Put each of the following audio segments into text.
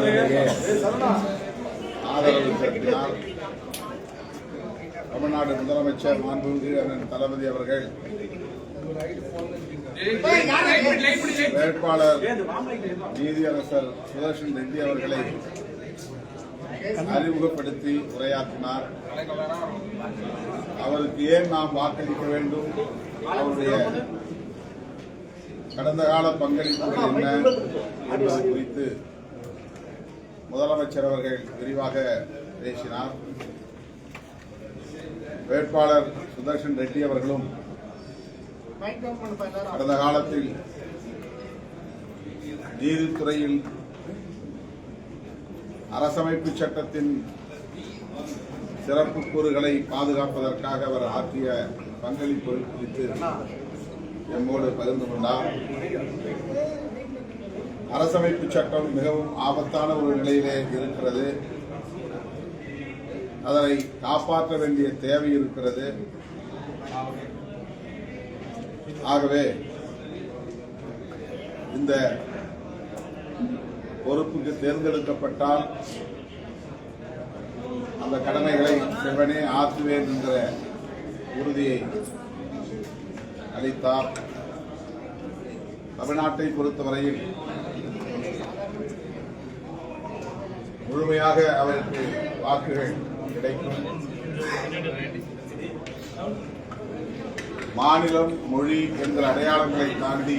தீர்மானங்களிடையே ஆதரவு திரட்டினார். தமிழ்நாடு முதலமைச்சர் மாண்புமிகு அண்ணன் தளபதி அவர்கள் வேட்பாளர் நீதியரசர் சுதர்ஷன் ரெட்டி அவர்களை அறிமுகப்படுத்தி உரையாற்றினார். அவருக்கு ஏன் நாம் வாக்களிக்க வேண்டும், அவருடைய கடந்த கால பங்களிப்புகள் என்ன என்பது குறித்து முதலமைச்சர் அவர்கள் விரிவாக பேசினார். வேட்பாளர் சுதர்ஷன் ரெட்டி அவர்களும் கடந்த காலத்தில் நீதித்துறையில் அரசமைப்பு சட்டத்தின் சிறப்பு கூறுகளை பாதுகாப்பதற்காக அவர் ஆற்றிய பங்களிப்பு குறித்து எம்மோடு பகிர்ந்து கொண்டார். அரசமைப்பு சட்டம் மிகவும் ஆபத்தான ஒரு நிலையிலே இருக்கிறது. அதனை காப்பாற்ற வேண்டிய தேவை இருக்கிறது. ஆகவே இந்த பொறுப்புக்கு தேர்ந்தெடுக்கப்பட்டால் அந்த கடமைகளை செவ்வனே ஆற்றுவேன் என்கிற உறுதியை அளித்தார். தமிழ்நாட்டை பொறுத்தவரையில் முழுமையாக அவருக்கு வாக்குகள் கிடைக்கும். மாநிலம், மொழி என்கிற அடையாளங்களை தாண்டி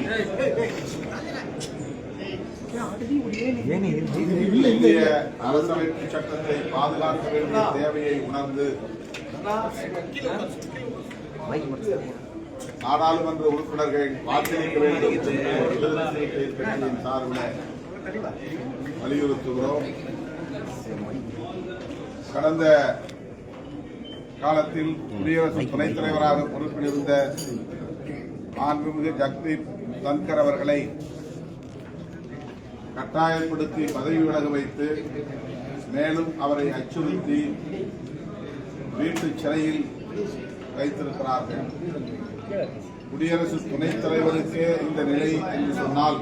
இந்திய அரசமைப்பு சட்டத்தை பாதுகாக்க வேண்டிய தேவையை உணர்ந்து நாடாளுமன்ற உறுப்பினர்கள் வாக்களிக்க வேண்டும் என்று கட்சியின் சார்பில் வலியுறுத்துகிறோம். கடந்த காலத்தில் குடியரசு துணைத் தலைவராக பொறுப்பில் இருந்த மாண்புமிகு ஜக்தீப் தன்கர் அவர்களை கட்டாயப்படுத்தி பதவி விலக வைத்து மேலும் அவரை அச்சுறுத்தி வீட்டு சிறையில் வைத்திருக்கிறார்கள். குடியரசு துணைத் தலைவருக்கே இந்த நிலை என்று சொன்னால்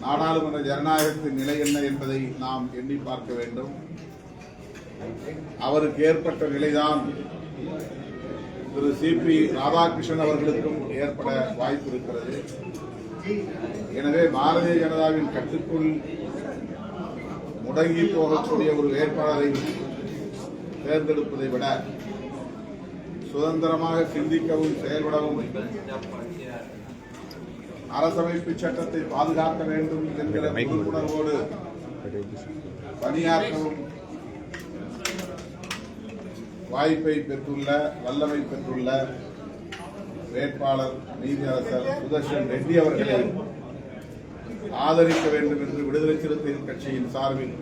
நாடாளுமன்ற ஜனநாயகத்தின் நிலை என்ன என்பதை நாம் எண்ணி பார்க்க வேண்டும். அவருக்கு ஏற்பட்ட நிலைதான் திரு சி.பி. ராதாகிருஷ்ணன் அவர்களுக்கும் ஏற்பட வாய்ப்பு இருக்கிறது. எனவே பாரதிய ஜனதாவின் கட்டுக்குள் முடங்கி போகக்கூடிய ஒரு வேட்பாளரை தேர்ந்தெடுப்பதை விட சுதந்திரமாக சிந்திக்கவும் செயல்படவும் அரசமைப்பு சட்டத்தை பாதுகாக்க வேண்டும் என்கிற பொறுப்புணர்வோடு பணியாற்றவும் வாய்ப்பை பெற்றுள்ள, வல்லமை பெற்றுள்ள வேட்பாளர் நீதியரசர் சுதர்ஷன் ரெட்டி அவர்களை ஆதரிக்க வேண்டும் என்று விடுதலை சிறுத்தைகள் கட்சியின் சார்பில்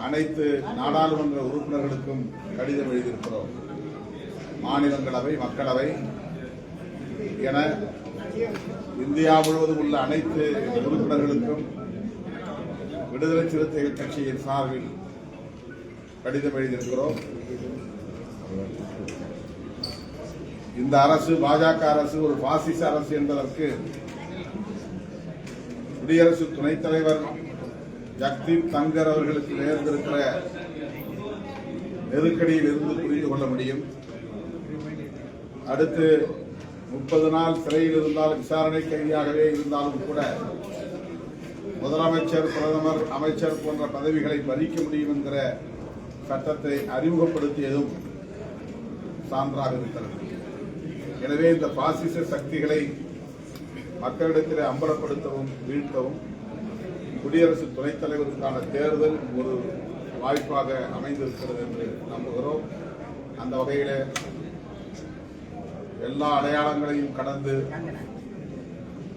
அனைத்து நாடாளுமன்ற உறுப்பினர்களுக்கும் கடிதம் எழுதியிருக்கிறோம். மாநிலங்களவை, மக்களவை என இந்தியா முழுவதும் உள்ள அனைத்து உறுப்பினர்களுக்கும் விடுதலை சிறுத்தைகள் கட்சியின் சார்பில் கடிதம் எழுதியிருக்கிறோம். இந்த அரசு, பாஜக அரசு ஒரு பாசிச அரசு என்பதற்கு குடியரசு துணைத் தலைவர் ஜக்தீப் தன்கர் அவர்களுக்கு நேர்ந்திருக்கிற நெருக்கடியில் இருந்து புரிந்து கொள்ள முடியும். அடுத்து 30 நாள் சிறையில் இருந்தால், விசாரணை கைதியாகவே இருந்தாலும் கூட முதலமைச்சர், பிரதமர், அமைச்சர் போன்ற பதவிகளை பறிக்க முடியும் என்கிற சட்டத்தை அறிமுகப்படுத்தியதும் சான்றாக இருக்கிறது. எனவே இந்த பாசிச சக்திகளை மக்களிடத்தில் அம்பலப்படுத்தவும் வீழ்த்தவும் குடியரசு துணைத் தலைவருக்கான தேர்தல் ஒரு வாய்ப்பாக அமைந்திருக்கிறது என்று நம்புகிறோம். அந்த வகையில் எல்லா அடையாளங்களையும் கடந்து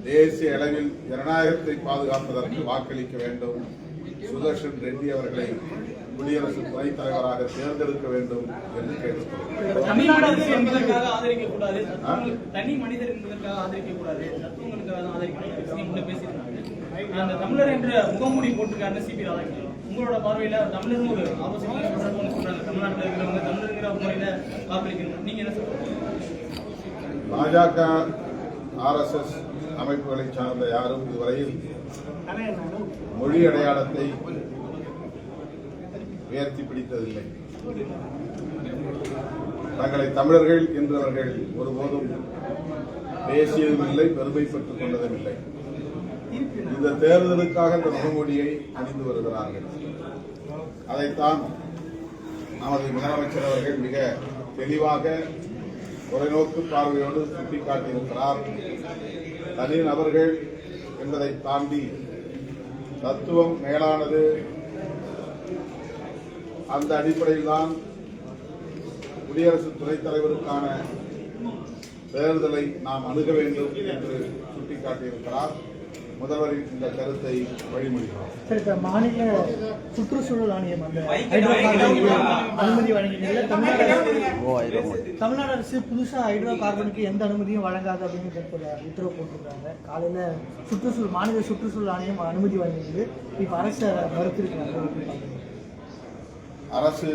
தேசிய அளவில் ஜனநாயகத்தை பாதுகாப்பதற்கு வாக்களிக்க வேண்டும். சுதர்ஷன் ரெட்டி அவர்களை குடியரசு துணைத் தலைவராக தேர்ந்தெடுக்க வேண்டும் என்று கேட்டுக்கொள்கிறேன். தனி மனிதர் என்பதற்காக ஆதரிக்கக்கூடாது, தத்துவங்களுக்காக ஆதரிக்க பேசியிருக்காங்க. தமிழர் என்ற முகமூடி போட்டிருக்காரு சி.பி. ராதாகிருஷ்ணன். உங்களோட பார்வையில தமிழர் ஒரு ஆலோசனை சொல்றாங்க, தமிழ்நாட்டில் இருக்கிறவங்க தமிழருங்கிற முறையில வாக்களிக்கணும், நீங்க என்ன சொல்றீங்க? பாஜக, RSS அமைப்புகளை சார்ந்த யாரும் இதுவரையில் மொழி அடையாளத்தை உயர்த்தி பிடித்ததில்லை. தங்களை தமிழர்கள் என்றவர்கள் ஒருபோதும் பேசியதும் இல்லை, பெருமைப்பட்டுக் கொண்டதும் இல்லை. இந்த தேர்தலுக்காக இந்த முகமூடியை அணிந்து வருகிறார்கள். அதைத்தான் நமது முதலமைச்சர் அவர்கள் மிக தெளிவாக தொலைநோக்கு பார்வையோடு சுட்டிக்காட்டியிருக்கிறார். தனிநபர்கள் என்பதை தாண்டி தத்துவம் மேலானது. அந்த அடிப்படையில் தான் குடியரசு துணைத் தலைவருக்கான தேர்தலை நாம் அணுக வேண்டும் என்று சுட்டிக்காட்டியிருக்கிறார். முதல்வரின் இந்த கருத்தை வழிமொழிகிறோம். சார், இப்ப மாநில சுற்றுச்சூழல் ஆணையம் அந்த அனுமதி வழங்கினீங்க. தமிழ்நாடு அரசு புதுசா ஹைட்ரோ கார்பனுக்கு எந்த அனுமதியும் வழங்காது அப்படின்னு உத்தரவு போட்டிருக்காங்க. காலையில மாநில சுற்றுச்சூழல் ஆணையம் அனுமதி வழங்கினது. இப்ப அரசு மறுத்திருக்கிறாங்க. அரசு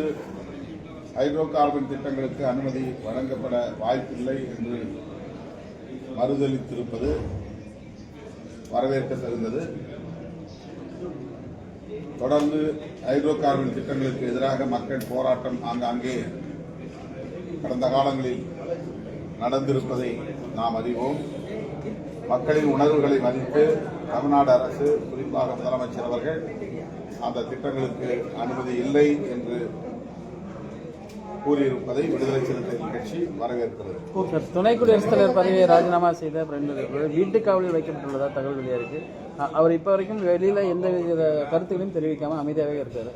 ஹைட்ரோ கார்பன் திட்டங்களுக்கு அனுமதி வழங்கப்பட வாய்ப்பில்லை என்று மறுதளித்திருப்பது வரவேற்க தகுந்தது. தொடர்ந்து ஹைட்ரோ கார்பன் திட்டங்களுக்கு எதிராக மக்கள் போராட்டம் ஆங்காங்கே கடந்த காலங்களில் நடந்திருப்பதை நாம் அறிவோம். மக்களின் உணர்வுகளை மதித்து தமிழ்நாடு அரசு, குறிப்பாக முதலமைச்சர் அவர்கள் அந்த திட்டங்களுக்கு அனுமதி இல்லை என்று கூறியிருப்பதை விடுதலை சிறுத்தைகள் கட்சி வரவேற்கிறது. துணை குடியரசுத் தலைவர் பதவியை ராஜினாமா செய்த பிரதமர் வீட்டு காவலில் வைக்கப்பட்டுள்ளதா தகவல் வெளியாக இருக்கு. அவர் இப்ப வரைக்கும் வெளியில எந்த வித கருத்துக்களையும் தெரிவிக்காம அமைதியாகவே இருக்காரு.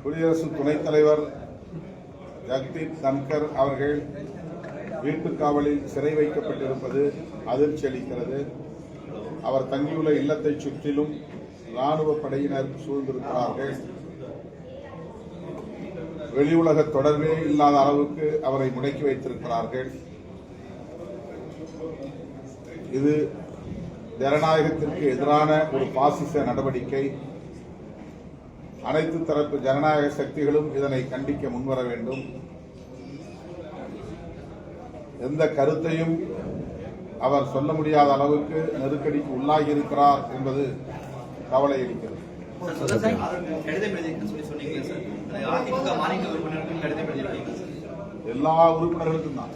குடியரசு துணைத் தலைவர் ஜெகதீப் தன்கர் அவர்கள் வீட்டுக் காவலில் சிறை வைக்கப்பட்டிருப்பது அதிர்ச்சி அளிக்கிறது. அவர் தங்கியுள்ள இல்லத்தை சுற்றிலும் ராணுவ படையினர் சூழ்ந்திருக்கிறார்கள். வெளி உலக தொடர்பே இல்லாத அளவுக்கு அவரை முடக்கி வைத்திருக்கிறார்கள். இது ஜனநாயகத்திற்கு எதிரான ஒரு பாசிச நடவடிக்கை. அனைத்து தரப்பு ஜனநாயக சக்திகளும் இதனை கண்டிக்க முன்வர வேண்டும். எந்த கருத்தையும் அவர் சொல்ல முடியாத அளவுக்கு நெருக்கடிக்கு உள்ளாகி இருக்கிறார் என்பது கவலை அளிக்கிறது. எல்லா உறுப்பினர்களுக்கும் தான்.